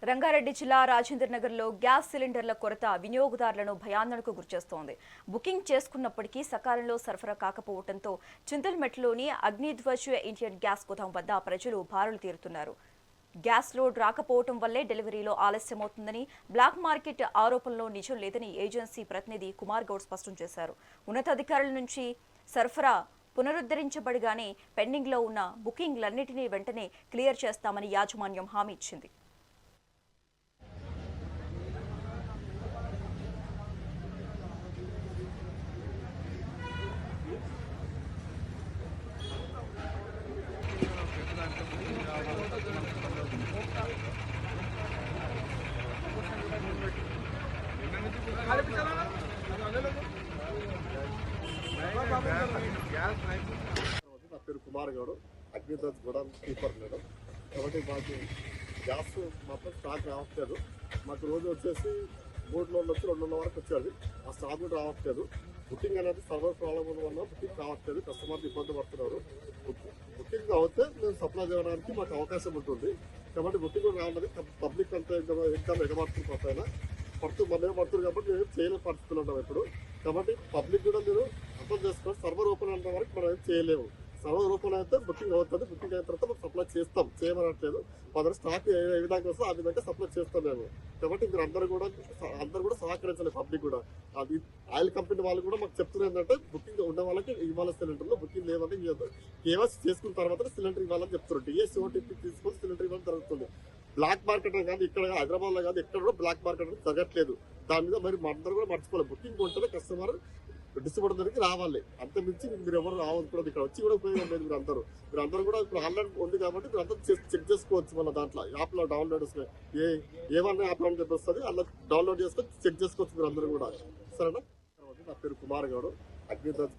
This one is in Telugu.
రంగారెడ్డి జిల్లా రాజేంద్ర నగర్లో గ్యాస్ సిలిండర్ల కొరత వినియోగదారులను భయాందోళనకు గురిచేస్తోంది. బుకింగ్ చేసుకున్నప్పటికీ సకాలంలో సరఫరా కాకపోవడంతో చింతల్మెట్లోని అగ్నిధ్వజ్ ఇండియన్ గ్యాస్ గోదాం వద్ద ప్రజలు బారులు తీరుతున్నారు. గ్యాస్ లోడ్ రాకపోవడం వల్లే డెలివరీలో ఆలస్యమవుతుందని, బ్లాక్ మార్కెట్ ఆరోపణలో నిజం లేదని ఏజెన్సీ ప్రతినిధి కుమార్ గౌడ్ స్పష్టం చేశారు. ఉన్నతాధికారుల నుంచి సరఫరా పునరుద్ధరించబడగానే పెండింగ్లో ఉన్న బుకింగ్లన్నింటినీ వెంటనే క్లియర్ చేస్తామని యాజమాన్యం హామీ ఇచ్చింది. నా పేరు కుమార్ గౌడ్, అగ్నిధ్వజ్ గోడౌన్ కీపర్ నేను. కాబట్టి మాకు గ్యాస్ మాత్రం స్టాక్ రావట్లేదు. మాకు రోజు వచ్చేసి 3 లోన్లు వచ్చి 2 వరకు వచ్చేది. ఆ స్టాక్ కూడా రావట్లేదు. బుకింగ్ అనేది సర్వర్ ప్రాబ్లం వల్ల బుకింగ్ రావట్లేదు. కస్టమర్లు ఇబ్బంది పడుతున్నారు. బుకింగ్ అవుతే మేము సప్లై చేయడానికి మాకు అవకాశం ఉంటుంది. కాబట్టి బుకింగ్ కూడా రావడానికి పబ్లిక్ అంతా ఎగ్జామ్ ఎగబడుతున్న పడుతుంది కాబట్టి మేము చేయలేని పరిస్థితులు ఉన్నాం ఇప్పుడు. కాబట్టి పబ్లిక్ కూడా మీరు అర్థం చేసుకోవాలి. సర్వర్ ఓపెన్ అయిన వరకు మనం ఏం చేయలేము. సర్వర్ ఓపెన్ అయితే బుకింగ్ అవుతుంది. బుకింగ్ అయిన తర్వాత మనం సప్లై చేస్తాం, చేయమనట్లేదు. మన స్టాక్ ఏ విధంగా వస్తుందో ఆ విధంగా సప్లై చేస్తాం మేము. కాబట్టి మీరు అందరూ కూడా సహకరించాలి. పబ్లిక్ కూడా అది ఆయిల్ కంపెనీ వాళ్ళు కూడా మాకు చెప్తున్నారు ఏంటంటే బుకింగ్ ఉన్న వాళ్ళకి ఇవ్వాలి సిలిండర్లో, బుకింగ్ లేదని కేవైసీ చేసుకున్న తర్వాత సిలిండర్ ఇవ్వాలని చెప్తున్నారు. డిఎస్సి ఓటీపీ తీసుకొని సిలిండర్ ఇవ్వడం జరుగుతుంది. బ్లాక్ మార్కెట్ కానీ ఇక్కడ హైదరాబాద్లో కానీ ఎక్కడ కూడా బ్లాక్ మార్కెట్ అనేది జరగట్లేదు. దాని మీద మరి అందరూ కూడా మర్చిపోవాలి. బుకింగ్ ఉంటేనే కస్టమర్ డిస్ట్రిబ్యూటర్ దగ్గరికి రావాలి. అంత మించి మీరు ఎవరు రావద్దు. ఇక్కడ వచ్చి కూడా ఉపయోగం లేదు. మీరు అందరూ కూడా ఇప్పుడు ఆన్లైన్ ఉంది కాబట్టి మీరు అందరూ చెక్ చేసుకోవచ్చు. మన దాంట్లో యాప్లో డౌన్లోడ్ ఏమన్నా యాప్ అని చెప్పి వస్తుంది, అలా డౌన్లోడ్ చేసుకొని చెక్ చేసుకోవచ్చు మీరు అందరూ కూడా. సరేనా? నా పేరు కుమార్ గౌడ్, అగ్నిధ్వజ్.